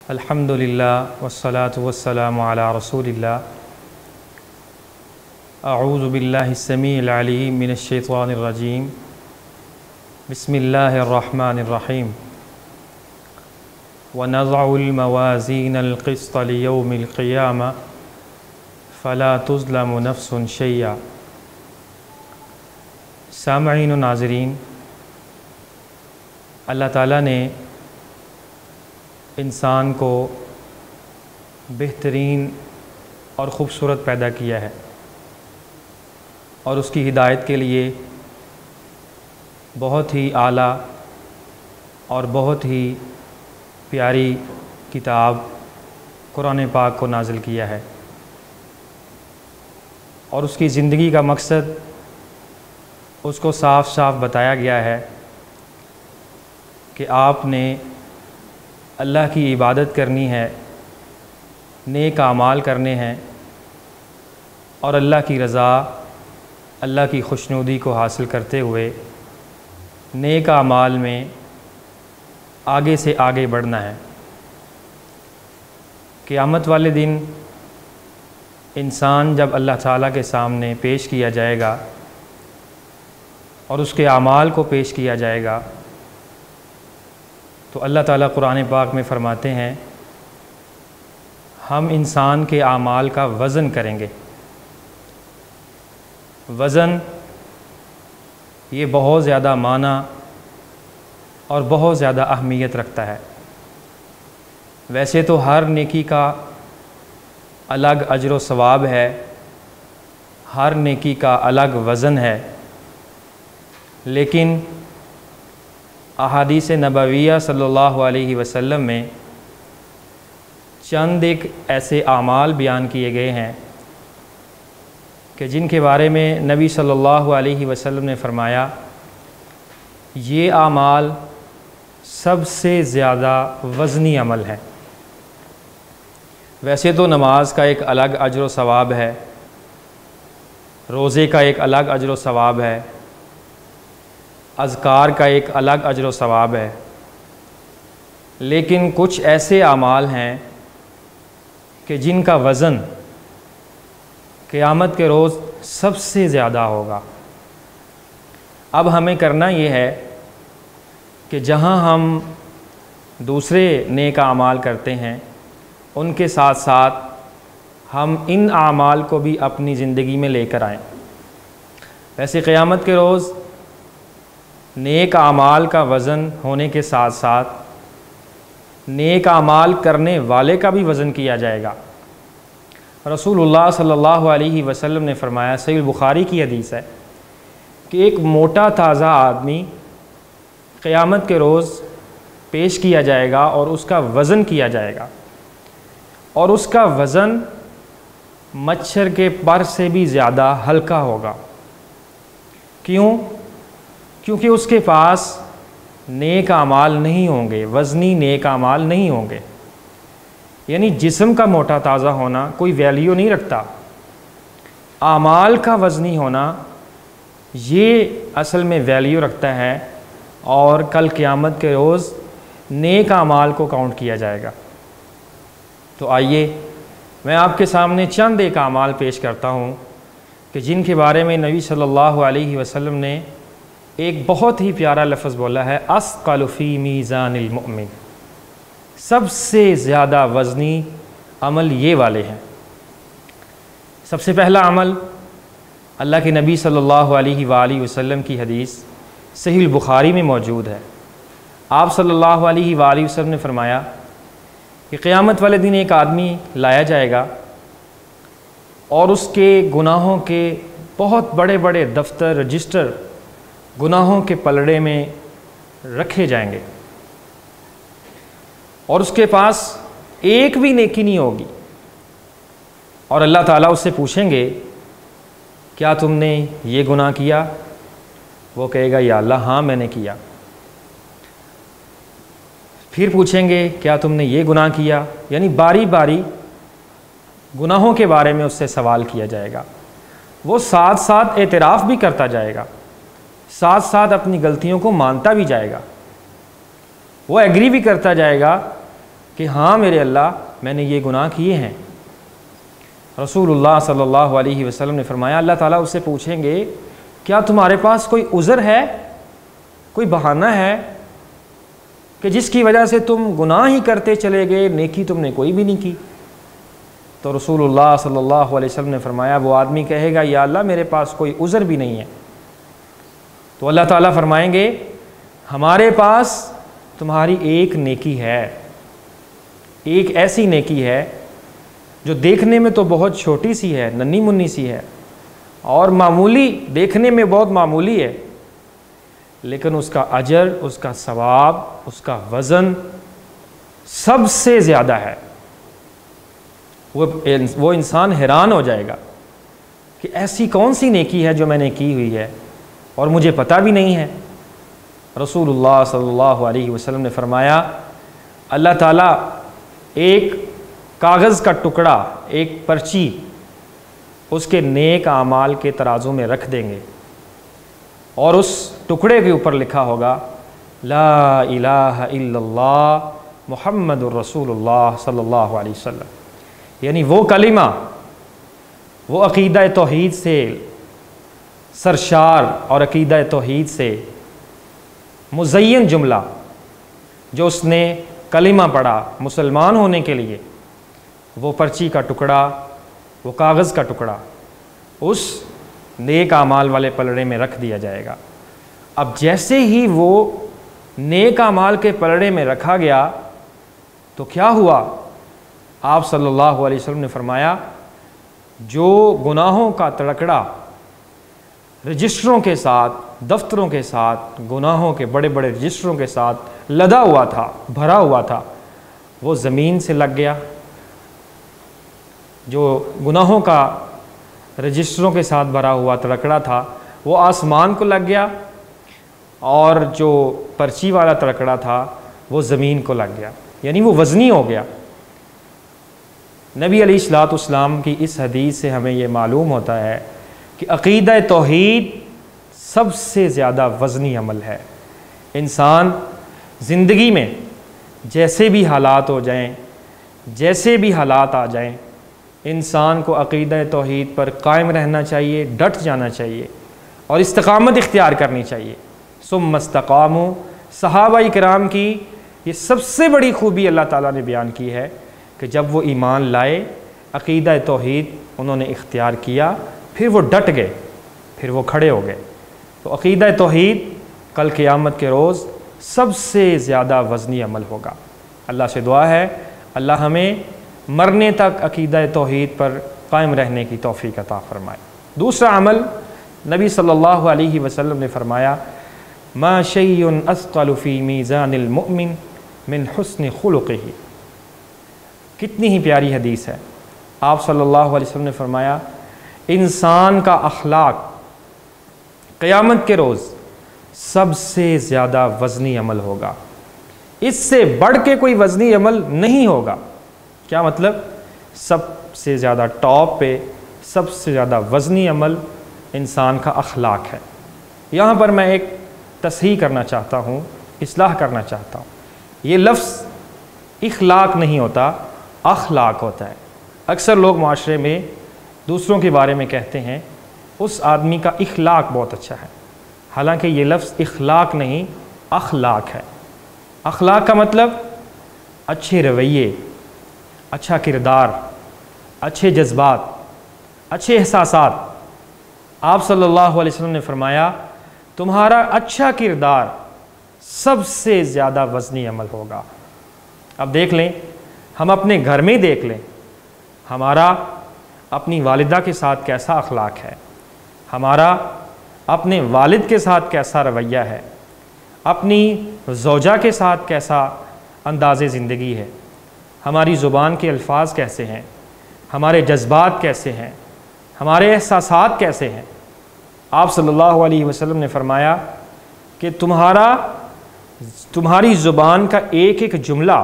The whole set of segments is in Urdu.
الحمدللہ والصلاة والسلام علی رسول اللہ۔ اعوذ باللہ السمیع العلیم من الشیطان الرجیم۔ بسم اللہ الرحمن الرحیم۔ ونضع الموازین القسط لیوم القیامہ فلا تظلم نفس شیئا۔ سامعین و ناظرین، اللہ تعالیٰ نے انسان کو بہترین اور خوبصورت پیدا کیا ہے اور اس کی ہدایت کے لیے بہت ہی اعلیٰ اور بہت ہی پیاری کتاب قرآن پاک کو نازل کیا ہے، اور اس کی زندگی کا مقصد اس کو صاف صاف بتایا گیا ہے کہ آپ نے اللہ کی عبادت کرنی ہے، نیک اعمال کرنے ہیں اور اللہ کی رضا، اللہ کی خوشنودی کو حاصل کرتے ہوئے نیک اعمال میں آگے سے آگے بڑھنا ہے۔ قیامت والے دن انسان جب اللہ تعالیٰ کے سامنے پیش کیا جائے گا اور اس کے اعمال کو پیش کیا جائے گا تو اللہ تعالیٰ قرآن پاک میں فرماتے ہیں، ہم انسان کے اعمال کا وزن کریں گے۔ وزن یہ بہت زیادہ معنی اور بہت زیادہ اہمیت رکھتا ہے۔ ویسے تو ہر نیکی کا الگ اجر و ثواب ہے، ہر نیکی کا الگ وزن ہے، لیکن احادیث نبویہ صلی اللہ علیہ وسلم میں چند ایک ایسے اعمال بیان کیے گئے ہیں کہ جن کے بارے میں نبی صلی اللہ علیہ وسلم نے فرمایا، یہ اعمال سب سے زیادہ وزنی عمل ہے۔ ویسے تو نماز کا ایک الگ اجر و ثواب ہے، روزے کا ایک الگ اجر و ثواب ہے، اذکار کا ایک الگ اجر و ثواب ہے، لیکن کچھ ایسے اعمال ہیں کہ جن کا وزن قیامت کے روز سب سے زیادہ ہوگا۔ اب ہمیں کرنا یہ ہے کہ جہاں ہم دوسرے نیک اعمال کرتے ہیں ان کے ساتھ ساتھ ہم ان اعمال کو بھی اپنی زندگی میں لے کر آئیں۔ ویسے قیامت کے روز نیک اعمال کا وزن ہونے کے ساتھ ساتھ نیک اعمال کرنے والے کا بھی وزن کیا جائے گا۔ رسول اللہ صلی اللہ علیہ وسلم نے فرمایا، صحیح بخاری کی حدیث ہے، کہ ایک موٹا تازہ آدمی قیامت کے روز پیش کیا جائے گا اور اس کا وزن کیا جائے گا، اور اس کا وزن مچھر کے پر سے بھی زیادہ ہلکا ہوگا۔ کیونکہ اس کے پاس نیک اعمال نہیں ہوں گے، وزنی نیک اعمال نہیں ہوں گے۔ یعنی جسم کا موٹا تازہ ہونا کوئی ویلیو نہیں رکھتا، اعمال کا وزنی ہونا یہ اصل میں ویلیو رکھتا ہے، اور کل قیامت کے روز نیک اعمال کو کاؤنٹ کیا جائے گا۔ تو آئیے میں آپ کے سامنے چند ایک اعمال پیش کرتا ہوں کہ جن کے بارے میں نبی صلی اللہ علیہ وسلم نے ایک بہت ہی پیارا لفظ بولا ہے، اثقل فی میزان المؤمن، سب سے زیادہ وزنی عمل یہ والے ہیں۔ سب سے پہلا عمل اللہ کے نبی صلی اللہ علیہ وآلہ وسلم کی حدیث صحیح البخاری میں موجود ہے۔ آپ صلی اللہ علیہ وآلہ وسلم نے فرمایا کہ قیامت والے دن ایک آدمی لایا جائے گا اور اس کے گناہوں کے بہت بڑے بڑے دفتر، رجسٹر گناہوں کے پلڑے میں رکھے جائیں گے، اور اس کے پاس ایک بھی نیکی نہیں ہوگی، اور اللہ تعالیٰ اس سے پوچھیں گے، کیا تم نے یہ گناہ کیا؟ وہ کہے گا، یا اللہ ہاں میں نے کیا۔ پھر پوچھیں گے، کیا تم نے یہ گناہ کیا؟ یعنی باری باری گناہوں کے بارے میں اس سے سوال کیا جائے گا۔ وہ ساتھ ساتھ اعتراف بھی کرتا جائے گا، ساتھ ساتھ اپنی غلطیوں کو مانتا بھی جائے گا، وہ ایگری بھی کرتا جائے گا کہ ہاں میرے اللہ میں نے یہ گناہ کیے ہیں۔ رسول اللہ صلی اللہ علیہ وسلم نے فرمایا اللہ تعالیٰ اس سے پوچھیں گے کیا تمہارے پاس کوئی عذر ہے، کوئی بہانہ ہے کہ جس کی وجہ سے تم گناہ ہی کرتے چلے گئے، نیکی تم نے کوئی بھی نہیں کی؟ تو رسول اللہ صلی اللہ علیہ وسلم نے فرمایا وہ آدمی کہے گا یا اللہ میرے پاس کوئی عذر بھی نہیں ہے۔ تو اللہ تعالیٰ فرمائیں گے ہمارے پاس تمہاری ایک نیکی ہے، ایک ایسی نیکی ہے جو دیکھنے میں تو بہت چھوٹی سی ہے، ننھی منی سی ہے اور معمولی، دیکھنے میں بہت معمولی ہے، لیکن اس کا اجر، اس کا ثواب، اس کا وزن سب سے زیادہ ہے۔ وہ انسان حیران ہو جائے گا کہ ایسی کون سی نیکی ہے جو میں نے کی ہوئی ہے اور مجھے پتہ بھی نہیں ہے۔ رسول اللہ صلی اللہ علیہ وسلم نے فرمایا اللہ تعالیٰ ایک کاغذ کا ٹکڑا، ایک پرچی اس کے نیک اعمال کے ترازو میں رکھ دیں گے اور اس ٹکڑے کے اوپر لکھا ہوگا لا الہ الا اللہ محمد الرسول اللہ صلی اللہ علیہ وسلم، یعنی وہ کلمہ، وہ عقیدہ توحید سے سرشار اور عقیدہ توحید سے مزین جملہ جو اس نے کلمہ پڑھا مسلمان ہونے کے لیے، وہ پرچی کا ٹکڑا، وہ کاغذ کا ٹکڑا اس نیک اعمال والے پلڑے میں رکھ دیا جائے گا۔ اب جیسے ہی وہ نیک اعمال کے پلڑے میں رکھا گیا تو کیا ہوا؟ آپ صلی اللہ علیہ وسلم نے فرمایا جو گناہوں کا تڑکڑا رجسٹروں کے ساتھ، دفتروں کے ساتھ، گناہوں کے بڑے بڑے رجسٹروں کے ساتھ لدا ہوا تھا، بھرا ہوا تھا، وہ زمین سے لگ گیا۔ جو گناہوں کا رجسٹروں کے ساتھ بھرا ہوا تڑکڑا تھا وہ آسمان کو لگ گیا، اور جو پرچی والا تڑکڑا تھا وہ زمین کو لگ گیا، یعنی وہ وزنی ہو گیا۔ نبی علیہ الصلوۃ والسلام کی اس حدیث سے ہمیں یہ معلوم ہوتا ہے کہ عقیدہ توحید سب سے زیادہ وزنی عمل ہے۔ انسان زندگی میں جیسے بھی حالات ہو جائیں، جیسے بھی حالات آ جائیں، انسان کو عقیدہ توحید پر قائم رہنا چاہیے، ڈٹ جانا چاہیے اور استقامت اختیار کرنی چاہیے۔ ثم استقاموا، صحابہ کرام کی یہ سب سے بڑی خوبی اللہ تعالیٰ نے بیان کی ہے کہ جب وہ ایمان لائے، عقیدہ توحید انہوں نے اختیار کیا، پھر وہ ڈٹ گئے، پھر وہ کھڑے ہو گئے۔ تو عقیدہ توحید کل قیامت کے روز سب سے زیادہ وزنی عمل ہوگا۔ اللہ سے دعا ہے اللہ ہمیں مرنے تک عقیدہ توحید پر قائم رہنے کی توفیق عطا فرمائے۔ دوسرا عمل نبی صلی اللہ علیہ وسلم نے فرمایا ما شیء اثقل فی میزان المؤمن من حسن خلقہ۔ کتنی ہی پیاری حدیث ہے۔ آپ صلی اللہ علیہ وسلم نے فرمایا انسان کا اخلاق قیامت کے روز سب سے زیادہ وزنی عمل ہوگا، اس سے بڑھ کے کوئی وزنی عمل نہیں ہوگا۔ کیا مطلب؟ سب سے زیادہ ٹاپ پہ سب سے زیادہ وزنی عمل انسان کا اخلاق ہے۔ یہاں پر میں ایک تصحیح کرنا چاہتا ہوں، اصلاح کرنا چاہتا ہوں۔ یہ لفظ اخلاق نہیں ہوتا، اخلاق ہوتا ہے۔ اکثر لوگ معاشرے میں دوسروں کے بارے میں کہتے ہیں اس آدمی کا اخلاق بہت اچھا ہے، حالانکہ یہ لفظ اخلاق نہیں اخلاق ہے۔ اخلاق کا مطلب اچھے رویے، اچھا کردار، اچھے جذبات، اچھے احساسات۔ آپ صلی اللہ علیہ وسلم نے فرمایا تمہارا اچھا کردار سب سے زیادہ وزنی عمل ہوگا۔ اب دیکھ لیں، ہم اپنے گھر میں دیکھ لیں ہمارا اپنی والدہ کے ساتھ کیسا اخلاق ہے، ہمارا اپنے والد کے ساتھ کیسا رویہ ہے، اپنی زوجہ کے ساتھ کیسا انداز زندگی ہے، ہماری زبان کے الفاظ کیسے ہیں، ہمارے جذبات کیسے ہیں، ہمارے احساسات کیسے ہیں۔ آپ صلی اللہ علیہ وسلم نے فرمایا کہ تمہاری زبان کا ایک ایک جملہ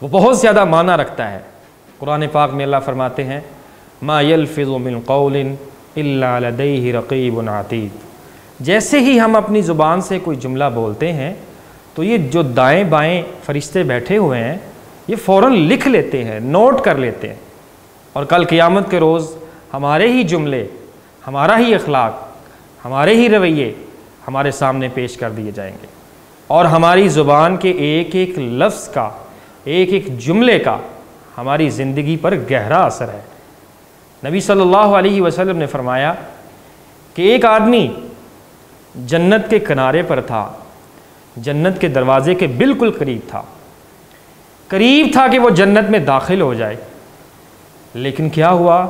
وہ بہت زیادہ معنی رکھتا ہے۔ قرآن پاک میں اللہ فرماتے ہیں ما یلفظ من قول الا لدیہ رقیب عتید۔ جیسے ہی ہم اپنی زبان سے کوئی جملہ بولتے ہیں تو یہ جو دائیں بائیں فرشتے بیٹھے ہوئے ہیں یہ فوراً لکھ لیتے ہیں، نوٹ کر لیتے ہیں، اور کل قیامت کے روز ہمارے ہی جملے، ہمارا ہی اخلاق، ہمارے ہی رویے ہمارے سامنے پیش کر دیے جائیں گے، اور ہماری زبان کے ایک ایک لفظ کا، ایک ایک جملے کا ہماری زندگی پر گہرا اثر ہے۔ نبی صلی اللہ علیہ وسلم نے فرمایا کہ ایک آدمی جنت کے کنارے پر تھا، جنت کے دروازے کے بالکل قریب تھا کہ وہ جنت میں داخل ہو جائے، لیکن کیا ہوا،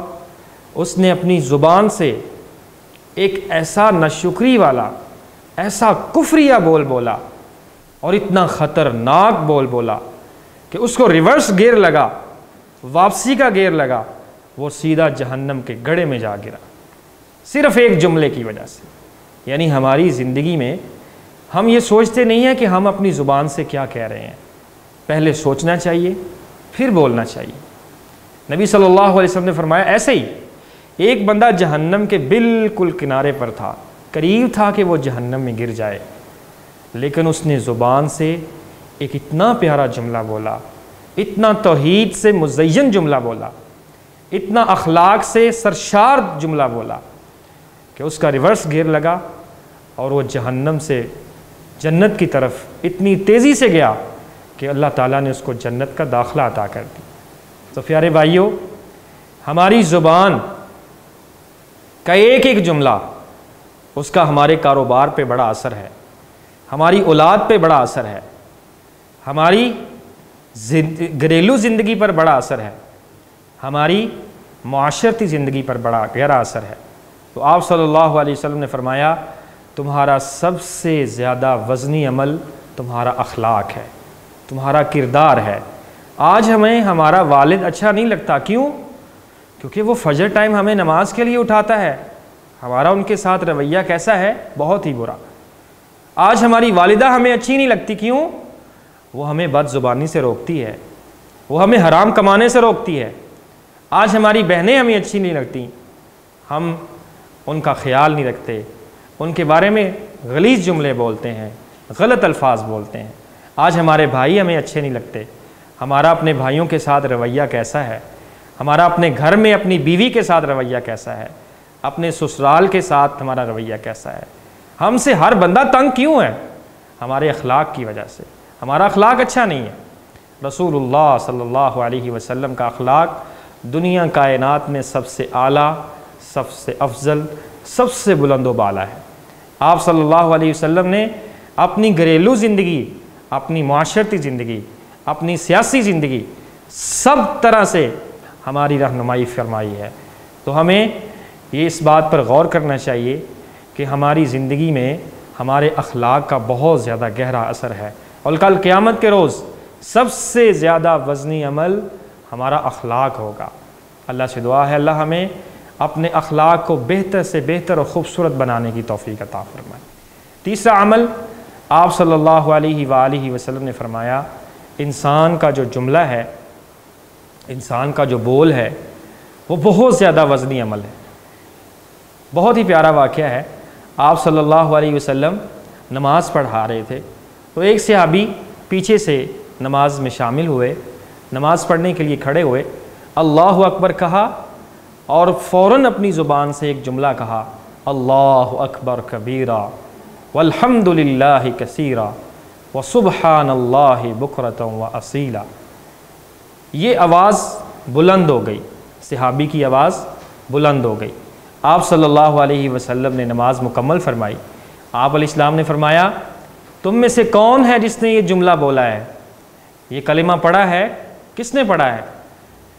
اس نے اپنی زبان سے ایک ایسا ناشکری والا، ایسا کفریہ بول بولا اور اتنا خطرناک بول بولا کہ اس کو ریورس گیئر لگا، واپسی کا گیئر لگا، وہ سیدھا جہنم کے گڑھے میں جا گرا، صرف ایک جملے کی وجہ سے۔ یعنی ہماری زندگی میں ہم یہ سوچتے نہیں ہیں کہ ہم اپنی زبان سے کیا کہہ رہے ہیں، پہلے سوچنا چاہیے پھر بولنا چاہیے۔ نبی صلی اللہ علیہ وسلم نے فرمایا ایسے ہی ایک بندہ جہنم کے بالکل کنارے پر تھا، قریب تھا کہ وہ جہنم میں گر جائے، لیکن اس نے زبان سے ایک اتنا پیارا جملہ بولا، اتنا توحید سے مزین جملہ بولا، اتنا اخلاق سے سرشار جملہ بولا کہ اس کا ریورس گیئر لگا اور وہ جہنم سے جنت کی طرف اتنی تیزی سے گیا کہ اللہ تعالیٰ نے اس کو جنت کا داخلہ عطا کر دی۔ تو پیارے بھائیوں، ہماری زبان کا ایک ایک جملہ، اس کا ہمارے کاروبار پہ بڑا اثر ہے، ہماری اولاد پہ بڑا اثر ہے، ہماری گھریلو زندگی پر بڑا اثر ہے، ہماری معاشرتی زندگی پر بڑا گہرا اثر ہے۔ تو آپ صلی اللہ علیہ وسلم نے فرمایا تمہارا سب سے زیادہ وزنی عمل تمہارا اخلاق ہے، تمہارا کردار ہے۔ آج ہمیں ہمارا والد اچھا نہیں لگتا، کیوں؟ کیونکہ وہ فجر ٹائم ہمیں نماز کے لیے اٹھاتا ہے، ہمارا ان کے ساتھ رویہ کیسا ہے؟ بہت ہی برا۔ آج ہماری والدہ ہمیں اچھی نہیں لگتی، کیوں؟ وہ ہمیں بد زبانی سے روکتی ہے، وہ ہمیں حرام کمانے سے روکتی ہے۔ آج ہماری بہنیں ہمیں اچھی نہیں لگتی، ہم ان کا خیال نہیں رکھتے، ان کے بارے میں غلیظ جملے بولتے ہیں، غلط الفاظ بولتے ہیں۔ آج ہمارے بھائی ہمیں اچھے نہیں لگتے، ہمارا اپنے بھائیوں کے ساتھ رویہ کیسا ہے، ہمارا اپنے گھر میں اپنی بیوی کے ساتھ رویہ کیسا ہے، اپنے سسرال کے ساتھ ہمارا رویہ کیسا ہے۔ ہم سے ہر بندہ تنگ کیوں ہے؟ ہمارے اخلاق کی وجہ سے، ہمارا اخلاق اچھا نہیں ہے۔ رسول اللہ صلی اللہ علیہ وسلم کا اخلاق دنیا کائنات میں سب سے اعلیٰ، سب سے افضل، سب سے بلند و بالا ہے۔ آپ صلی اللہ علیہ وسلم نے اپنی گھریلو زندگی، اپنی معاشرتی زندگی، اپنی سیاسی زندگی، سب طرح سے ہماری رہنمائی فرمائی ہے۔ تو ہمیں یہ اس بات پر غور کرنا چاہیے کہ ہماری زندگی میں ہمارے اخلاق کا بہت زیادہ گہرا اثر ہے، اور کل قیامت کے روز سب سے زیادہ وزنی عمل ہمارا اخلاق ہوگا۔ اللہ سے دعا ہے اللہ ہمیں اپنے اخلاق کو بہتر سے بہتر اور خوبصورت بنانے کی توفیق عطا فرمائے۔ تیسرا عمل آپ صلی اللہ علیہ وآلہ وسلم نے فرمایا انسان کا جو جملہ ہے، انسان کا جو بول ہے، وہ بہت زیادہ وزنی عمل ہے۔ بہت ہی پیارا واقعہ ہے، آپ صلی اللہ علیہ وسلم نماز پڑھا رہے تھے تو ایک صحابی پیچھے سے نماز میں شامل ہوئے، نماز پڑھنے کے لیے کھڑے ہوئے، اللہ اکبر کہا اور فوراً اپنی زبان سے ایک جملہ کہا، اللہ اکبر کبیرا والحمد للہ کثیرا وسبحان اللہ بکرۃ واصیلا۔ یہ آواز بلند ہو گئی، صحابی کی آواز بلند ہو گئی۔ آپ صلی اللہ علیہ وسلم نے نماز مکمل فرمائی۔ آپ علیہ السلام نے فرمایا تم میں سے کون ہے جس نے یہ جملہ بولا ہے، یہ کلمہ پڑھا ہے، کس نے پڑھا ہے؟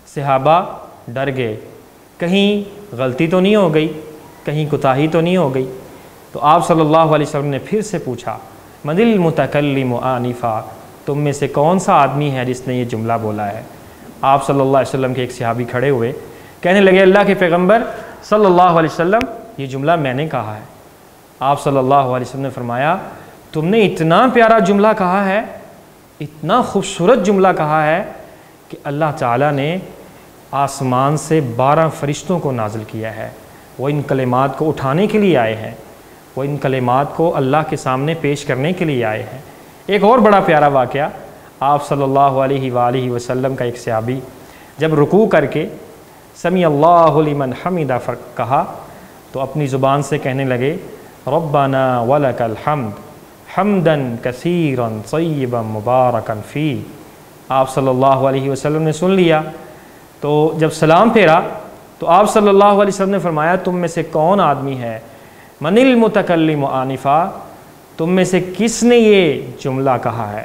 صحابہ ڈر گئے، کہیں غلطی تو نہیں ہو گئی، کہیں کوتاہی تو نہیں ہو گئی۔ تو آپ صلی اللہ علیہ وسلم نے پھر سے پوچھا من المتکلم آنفا، تم میں سے کون سا آدمی ہے جس نے یہ جملہ بولا ہے؟ آپ صلی اللہ علیہ وسلم کے ایک صحابی کھڑے ہوئے، کہنے لگے اللہ کے پیغمبر صلی اللہ علیہ وسلم یہ جملہ میں نے کہا ہے۔ آپ صلی اللہ علیہ وسلم نے فرمایا تم نے اتنا پیارا جملہ کہا ہے، اتنا خوبصورت جملہ کہا ہے کہ اللہ تعالیٰ نے آسمان سے 12 فرشتوں کو نازل کیا ہے، وہ ان کلمات کو اٹھانے کے لیے آئے ہیں، وہ ان کلمات کو اللہ کے سامنے پیش کرنے کے لیے آئے ہیں۔ ایک اور بڑا پیارا واقعہ، آپ صلی اللہ علیہ وآلہ وسلم کا ایک صحابی جب رکوع کر کے سمیع اللہ لمن حمدہ کہا تو اپنی زبان سے کہنے لگے ربنا ولک الحمد حمدا کثیرا طیبا مبارکا فی۔ آپ صلی اللہ علیہ وسلم نے سن لیا، تو جب سلام پھیرا تو آپ صلی اللہ علیہ وسلم نے فرمایا تم میں سے کون آدمی ہے، من المتکلم آنفا، تم میں سے کس نے یہ جملہ کہا ہے؟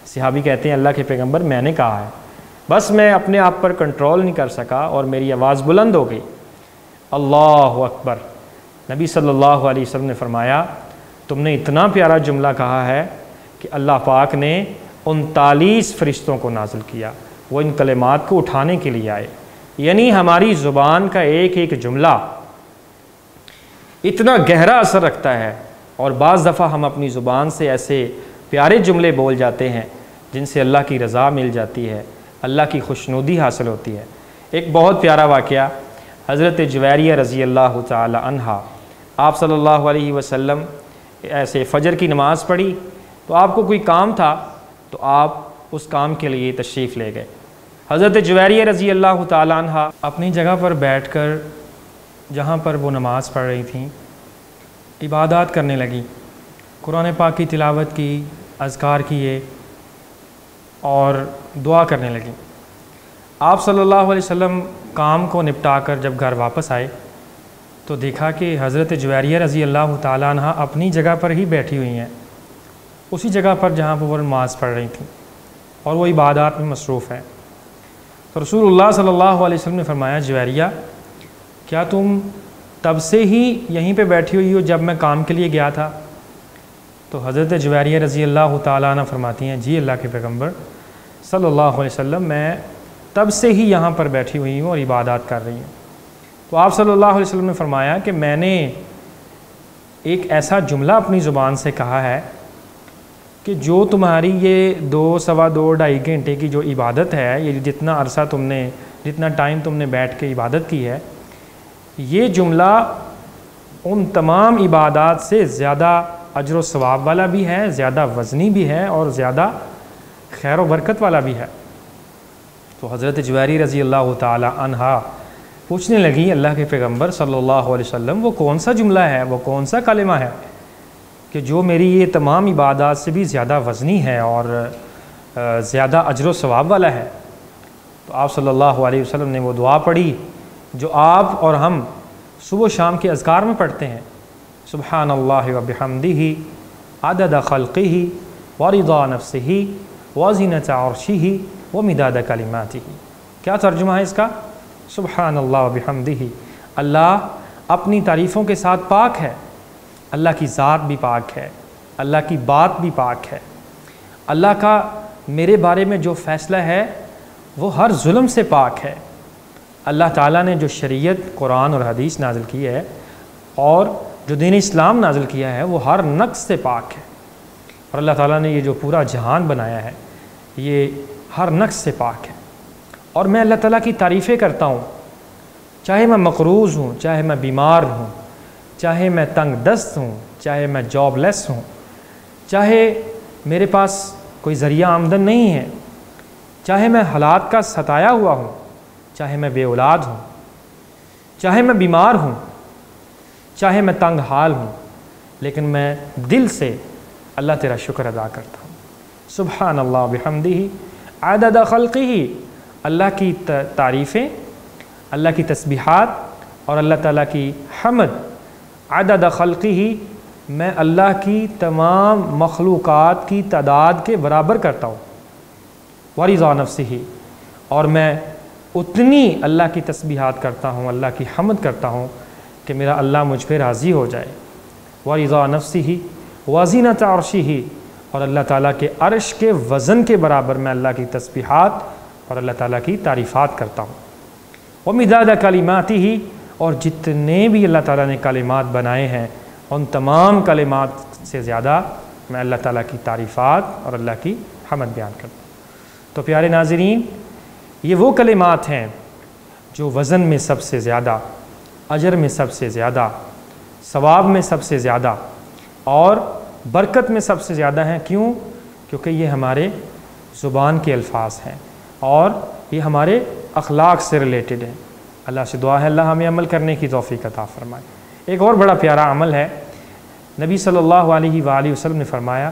صحابی کہتے ہیں اللہ کے پیغمبر میں نے کہا ہے، بس میں اپنے آپ پر کنٹرول نہیں کر سکا اور میری آواز بلند ہو گئی۔ اللہ اکبر۔ نبی صلی اللہ علیہ وسلم نے فرمایا تم نے اتنا پیارا جملہ کہا ہے کہ اللہ پاک نے 39 فرشتوں کو نازل کیا، وہ ان کلمات کو اٹھانے کے لیے آئے۔ یعنی ہماری زبان کا ایک ایک جملہ اتنا گہرا اثر رکھتا ہے، اور بعض دفعہ ہم اپنی زبان سے ایسے پیارے جملے بول جاتے ہیں جن سے اللہ کی رضا مل جاتی ہے، اللہ کی خوشنودی حاصل ہوتی ہے۔ ایک بہت پیارا واقعہ، حضرت جویریہ رضی اللہ تعالی عنہا، آپ صلی اللہ علیہ وسلم ایسے فجر کی نماز پڑھی تو آپ کو کوئی کام تھا تو آپ اس کام کے لیے تشریف لے گئے۔ حضرت جویریہ رضی اللہ تعالی عنہا اپنی جگہ پر بیٹھ کر جہاں پر وہ نماز پڑھ رہی تھیں عبادات کرنے لگیں، قرآن پاک کی تلاوت کی، اذکار کیے اور دعا کرنے لگیں۔ آپ صلی اللہ علیہ وسلم کام کو نپٹا کر جب گھر واپس آئے تو دیکھا کہ حضرت جویریہ رضی اللہ تعالیٰ عنہ اپنی جگہ پر ہی بیٹھی ہوئی ہیں، اسی جگہ پر جہاں پر وہ نماز پڑھ رہی تھیں اور وہ عبادات میں مصروف ہیں۔ تو رسول اللہ صلی اللہ علیہ وسلم نے فرمایا جویریہ کیا تم تب سے ہی یہیں پہ بیٹھی ہوئی ہو جب میں کام کے لیے گیا تھا؟ تو حضرت جویریہ رضی اللہ تعالیٰ عنہ فرماتی ہیں جی اللہ کے پیغمبر صلی اللہ علیہ وسلم میں تب سے ہی یہاں پر بیٹھی ہوئی ہوں اور عبادات کر رہی ہوں۔ تو آپ صلی اللہ علیہ وسلم نے فرمایا کہ میں نے ایک ایسا جملہ اپنی زبان سے کہا ہے کہ جو تمہاری یہ 2 سوا 2 2.5 گھنٹے کی جو عبادت ہے، یہ جتنا عرصہ جتنا ٹائم تم نے بیٹھ کے عبادت کی ہے، یہ جملہ ان تمام عبادات سے زیادہ اجر و ثواب والا بھی ہے، زیادہ وزنی بھی ہے اور زیادہ خیر و برکت والا بھی ہے۔ تو حضرت جویریہ رضی اللہ تعالی عنہا پوچھنے لگی اللہ کے پیغمبر صلی اللہ علیہ وسلم وہ کون سا جملہ ہے، وہ کون سا کلمہ ہے کہ جو میری یہ تمام عبادات سے بھی زیادہ وزنی ہے اور زیادہ اجر و ثواب والا ہے؟ تو آپ صلی اللہ علیہ وسلم نے وہ دعا پڑھی جو آپ اور ہم صبح و شام کے اذکار میں پڑھتے ہیں، سبحان اللہ و بحمدہ عدد خلقہ ورضا نفسہ وزنۃ عرشہ ومداد کلماتہ۔ کیا ترجمہ ہے اس کا؟ سبحان اللہ و بحمدہ، اللہ اپنی تعریفوں کے ساتھ پاک ہے، اللہ کی ذات بھی پاک ہے، اللہ کی بات بھی پاک ہے، اللہ کا میرے بارے میں جو فیصلہ ہے وہ ہر ظلم سے پاک ہے، اللہ تعالیٰ نے جو شریعت قرآن اور حدیث نازل کی ہے اور جو دین اسلام نازل کیا ہے وہ ہر نقص سے پاک ہے، اور اللہ تعالیٰ نے یہ جو پورا جہان بنایا ہے یہ ہر نقص سے پاک ہے۔ اور میں اللہ تعالیٰ کی تعریفیں کرتا ہوں، چاہے میں مقروض ہوں، چاہے میں بیمار ہوں، چاہے میں تنگ دست ہوں، چاہے میں جاب لیس ہوں، چاہے میرے پاس کوئی ذریعہ آمدن نہیں ہے، چاہے میں حالات کا ستایا ہوا ہوں، چاہے میں بے اولاد ہوں، چاہے میں بیمار ہوں، چاہے میں تنگ حال ہوں، لیکن میں دل سے اللہ تیرا شکر ادا کرتا ہوں۔ سبحان اللہ بحمدہ عدد خلقہ، اللہ کی تعریفیں، اللہ کی تسبیحات اور اللہ تعالیٰ کی حمد عدد خلقہ، میں اللہ کی تمام مخلوقات کی تعداد کے برابر کرتا ہوں، ورضا نفسہ، اور میں اتنی اللہ کی تسبیحات کرتا ہوں، اللہ کی حمد کرتا ہوں کہ میرا اللہ مجھ پہ راضی ہو جائے، ورضا نفسہ وزنۃ عرشہ، اور اللہ تعالیٰ کے عرش کے وزن کے برابر میں اللہ کی تسبیحات اور اللہ تعالیٰ کی تعریفات کرتا ہوں، ومداد کلماتہ، اور جتنے بھی اللہ تعالیٰ نے کلمات بنائے ہیں ان تمام کلمات سے زیادہ میں اللہ تعالیٰ کی تعریفات اور اللہ کی حمد بیان کرتا ہوں۔ تو پیارے ناظرین، یہ وہ کلمات ہیں جو وزن میں سب سے زیادہ، اجر میں سب سے زیادہ، ثواب میں سب سے زیادہ اور برکت میں سب سے زیادہ ہیں۔ کیوں؟ کیونکہ یہ ہمارے زبان کے الفاظ ہیں اور یہ ہمارے اخلاق سے ریلیٹڈ ہیں۔ اللہ سے دعا ہے اللہ ہمیں عمل کرنے کی توفیق عطا فرمائے۔ ایک اور بڑا پیارا عمل ہے، نبی صلی اللہ علیہ وآلہ وسلم نے فرمایا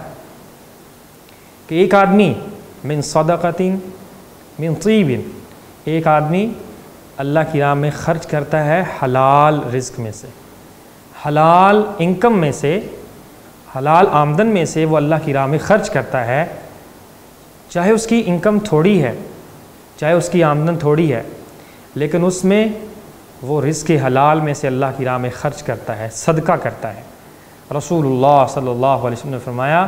کہ ایک آدمی من صدقۃ من طیب، ایک آدمی اللہ کی راہ میں خرچ کرتا ہے حلال رزق میں سے، حلال انکم میں سے، حلال آمدن میں سے وہ اللہ کی راہ میں خرچ کرتا ہے، چاہے اس کی انکم تھوڑی ہے، چاہے اس کی آمدن تھوڑی ہے، لیکن اس میں وہ رزق حلال میں سے اللہ کی راہ میں خرچ کرتا ہے، صدقہ کرتا ہے۔ رسول اللہ صلی اللہ علیہ وسلم نے فرمایا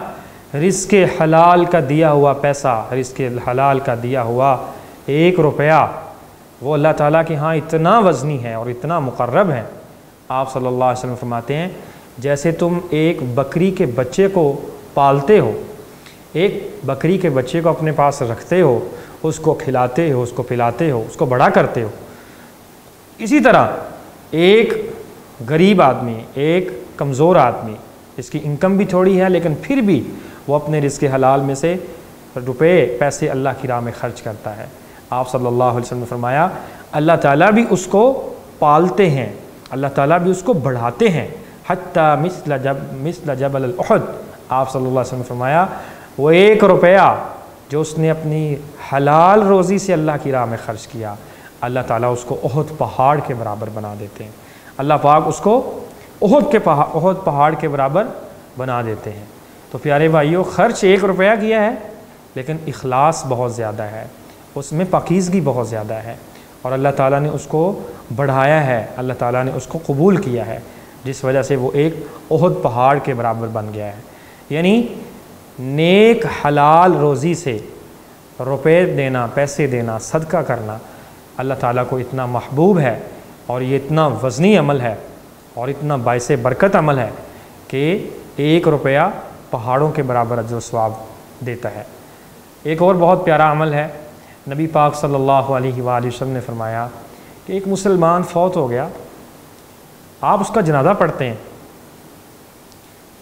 رزق حلال کا دیا ہوا پیسہ، رزق حلال کا دیا ہوا 1 روپیہ وہ اللہ تعالیٰ کے ہاں اتنا وزنی ہے اور اتنا مقرب ہے۔ آپ صلی اللہ علیہ وسلم فرماتے ہیں جیسے تم ایک بکری کے بچے کو پالتے ہو، ایک بکری کے بچے کو اپنے پاس رکھتے ہو، اس کو کھلاتے ہو، اس کو پلاتے ہو، اس کو بڑا کرتے ہو، اسی طرح ایک غریب آدمی، ایک کمزور آدمی، اس کی انکم بھی تھوڑی ہے لیکن پھر بھی وہ اپنے رزق حلال میں سے روپے پیسے اللہ کی راہ میں خرچ کرتا ہے۔ آپ صلی اللہ علیہ وسلم نے فرمایا اللہ تعالیٰ بھی اس کو پالتے ہیں، اللہ تعالیٰ بھی اس کو بڑھاتے ہیں، حتیٰ مثل جبل الاحد۔ آپ صلی اللہ علیہ وسلم نے فرمایا وہ 1 روپیہ جو اس نے اپنی حلال روزی سے اللہ کی راہ میں خرچ کیا، اللہ تعالیٰ اس کو احد پہاڑ کے برابر بنا دیتے ہیں، اللہ پاک اس کو احد پہاڑ کے برابر بنا دیتے ہیں۔ تو پیارے بھائیوں، خرچ 1 روپیہ کیا ہے لیکن اخلاص بہت زیادہ ہے، اس میں پاکیزگی بہت زیادہ ہے، اور اللہ تعالیٰ نے اس کو بڑھایا ہے، اللہ تعالیٰ نے اس کو قبول کیا ہے، جس وجہ سے وہ ایک احد پہاڑ کے برابر بن گیا ہے۔ یعنی نیک حلال روزی سے روپے دینا، پیسے دینا، صدقہ کرنا اللہ تعالیٰ کو اتنا محبوب ہے، اور یہ اتنا وزنی عمل ہے اور اتنا باعث برکت عمل ہے کہ 1 روپیہ پہاڑوں کے برابر اجر و ثواب دیتا ہے۔ ایک اور بہت پیارا عمل ہے، نبی پاک صلی اللہ علیہ وآلہ وسلم نے فرمایا کہ ایک مسلمان فوت ہو گیا، آپ اس کا جنازہ پڑھتے ہیں،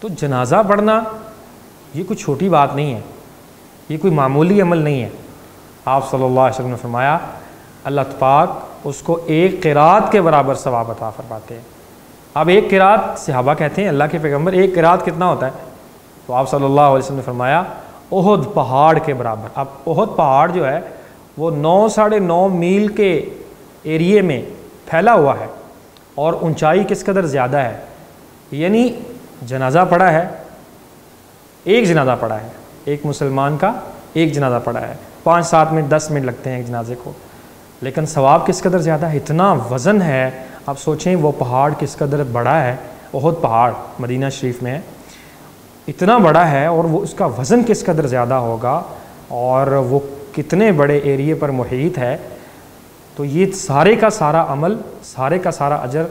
تو جنازہ پڑھنا یہ کوئی چھوٹی بات نہیں ہے، یہ کوئی معمولی عمل نہیں ہے۔ آپ صلی اللہ علیہ وسلم نے فرمایا اللہ پاک اس کو 1 قرات کے برابر ثواب عطا فرماتے ہیں۔ اب 1 قرات، صحابہ کہتے ہیں اللہ کے پیغمبر 1 قرات کتنا ہوتا ہے؟ تو آپ صلی اللہ علیہ وسلم نے فرمایا احد پہاڑ کے برابر۔ اب احد پہاڑ جو ہے وہ 9.5 میل کے ایریے میں پھیلا ہوا ہے، اور اونچائی کس قدر زیادہ ہے، یعنی جنازہ پڑا ہے، ایک جنازہ پڑا ہے، ایک مسلمان کا ایک جنازہ پڑا ہے، 5-7 منٹ 10 منٹ لگتے ہیں ایک جنازے کو، لیکن ثواب کس قدر زیادہ ہے، اتنا وزن ہے۔ اب سوچیں وہ پہاڑ کس قدر بڑا ہے، احد پہاڑ مدینہ شریف میں ہے، اتنا بڑا ہے، اور وہ اس کا وزن کس قدر زیادہ ہوگا، اور وہ کتنے بڑے ایریے پر محیط ہے۔ تو یہ سارے کا سارا عمل، سارے کا سارا اجر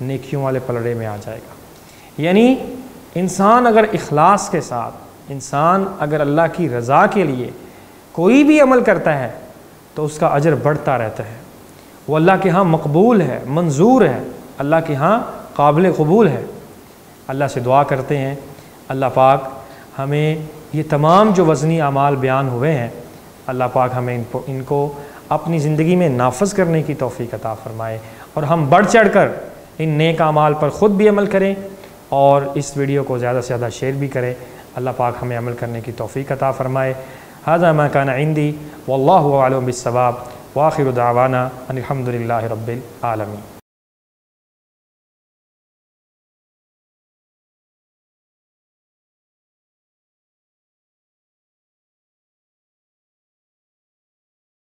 نیکیوں والے پلڑے میں آ جائے گا۔ یعنی انسان اگر اخلاص کے ساتھ، انسان اگر اللہ کی رضا کے لیے کوئی بھی عمل کرتا ہے تو اس کا اجر بڑھتا رہتا ہے، وہ اللہ کے ہاں مقبول ہے، منظور ہے، اللہ کے ہاں قابل قبول ہے۔ اللہ سے دعا کرتے ہیں اللہ پاک ہمیں یہ تمام جو وزنی اعمال بیان ہوئے ہیں، اللہ پاک ہمیں ان کو اپنی زندگی میں نافذ کرنے کی توفیق عطا فرمائے، اور ہم بڑھ چڑھ کر ان نیک اعمال پر خود بھی عمل کریں، اور اس ویڈیو کو زیادہ سے زیادہ شیئر بھی کریں۔ اللہ پاک ہمیں عمل کرنے کی توفیق عطا فرمائے۔ ھذا ما کان عندی واللہ اعلم بالصواب، وآخر دعوانا ان الحمد للہ رب العالمین۔